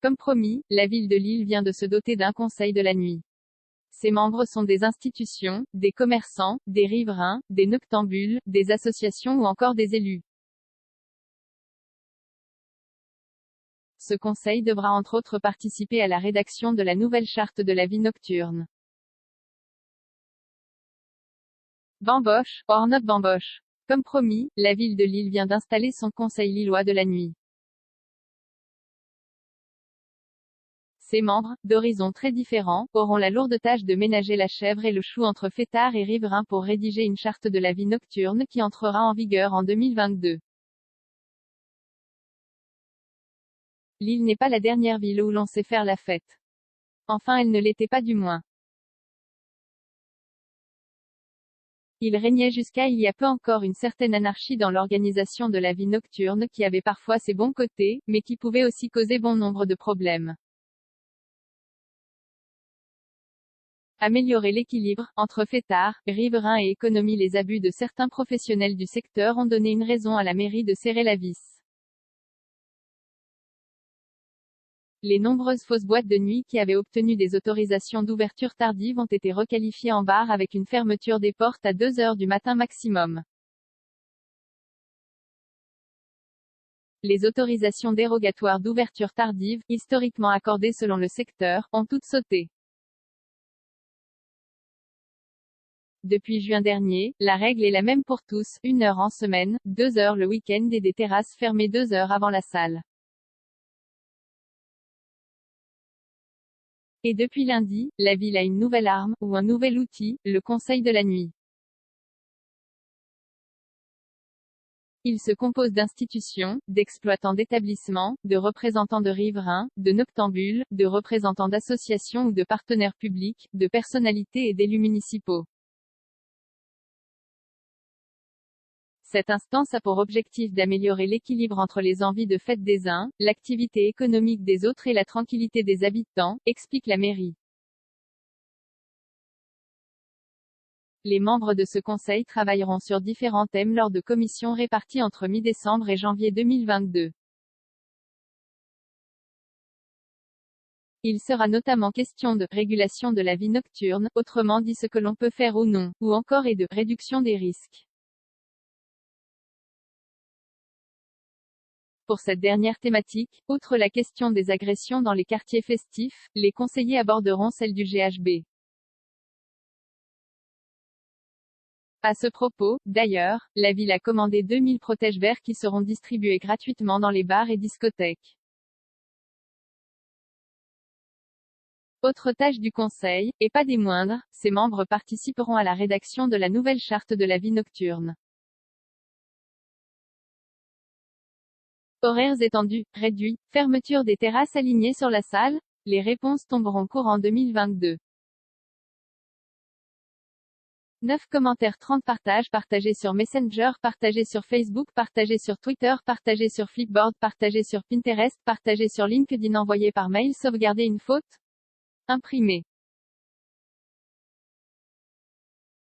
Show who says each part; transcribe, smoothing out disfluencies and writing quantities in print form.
Speaker 1: Comme promis, la ville de Lille vient de se doter d'un conseil de la nuit. Ses membres sont des institutions, des commerçants, des riverains, des noctambules, des associations ou encore des élus. Ce conseil devra entre autres participer à la rédaction de la nouvelle charte de la vie nocturne. Bamboche, hors note bamboche. Comme promis, la ville de Lille vient d'installer son conseil lillois de la nuit. Ses membres, d'horizons très différents, auront la lourde tâche de ménager la chèvre et le chou entre fêtards et riverains pour rédiger une charte de la vie nocturne qui entrera en vigueur en 2022. Lille n'est pas la dernière ville où l'on sait faire la fête. Enfin, elle ne l'était pas du moins. Il régnait jusqu'à il y a peu encore une certaine anarchie dans l'organisation de la vie nocturne qui avait parfois ses bons côtés, mais qui pouvait aussi causer bon nombre de problèmes. Améliorer l'équilibre entre fêtards, riverains et économie. Les abus de certains professionnels du secteur ont donné une raison à la mairie de serrer la vis. Les nombreuses fausses boîtes de nuit qui avaient obtenu des autorisations d'ouverture tardive ont été requalifiées en bar avec une fermeture des portes à 2 heures du matin maximum. Les autorisations dérogatoires d'ouverture tardive, historiquement accordées selon le secteur, ont toutes sauté. Depuis juin dernier, la règle est la même pour tous, 1 heure en semaine, 2 heures le week-end et des terrasses fermées 2 heures avant la salle. Et depuis lundi, la ville a une nouvelle arme, ou un nouvel outil, le conseil de la nuit. Il se compose d'institutions, d'exploitants d'établissements, de représentants de riverains, de noctambules, de représentants d'associations ou de partenaires publics, de personnalités et d'élus municipaux. Cette instance a pour objectif d'améliorer l'équilibre entre les envies de fête des uns, l'activité économique des autres et la tranquillité des habitants, explique la mairie. Les membres de ce conseil travailleront sur différents thèmes lors de commissions réparties entre mi-décembre et janvier 2022. Il sera notamment question de régulation de la vie nocturne, autrement dit ce que l'on peut faire ou non, ou encore et de réduction des risques. Pour cette dernière thématique, outre la question des agressions dans les quartiers festifs, les conseillers aborderont celle du GHB. À ce propos, d'ailleurs, la ville a commandé 2000 protège-verres qui seront distribués gratuitement dans les bars et discothèques. Autre tâche du conseil, et pas des moindres, ses membres participeront à la rédaction de la nouvelle charte de la vie nocturne. Horaires étendus, réduits, fermeture des terrasses alignées sur la salle? Les réponses tomberont courant 2022. 9 commentaires, 30 partages, partagés sur Messenger, partagés sur Facebook, partagés sur Twitter, partagés sur Flipboard, partagés sur Pinterest, partagés sur LinkedIn, envoyés par mail, sauvegarder une faute? Imprimé.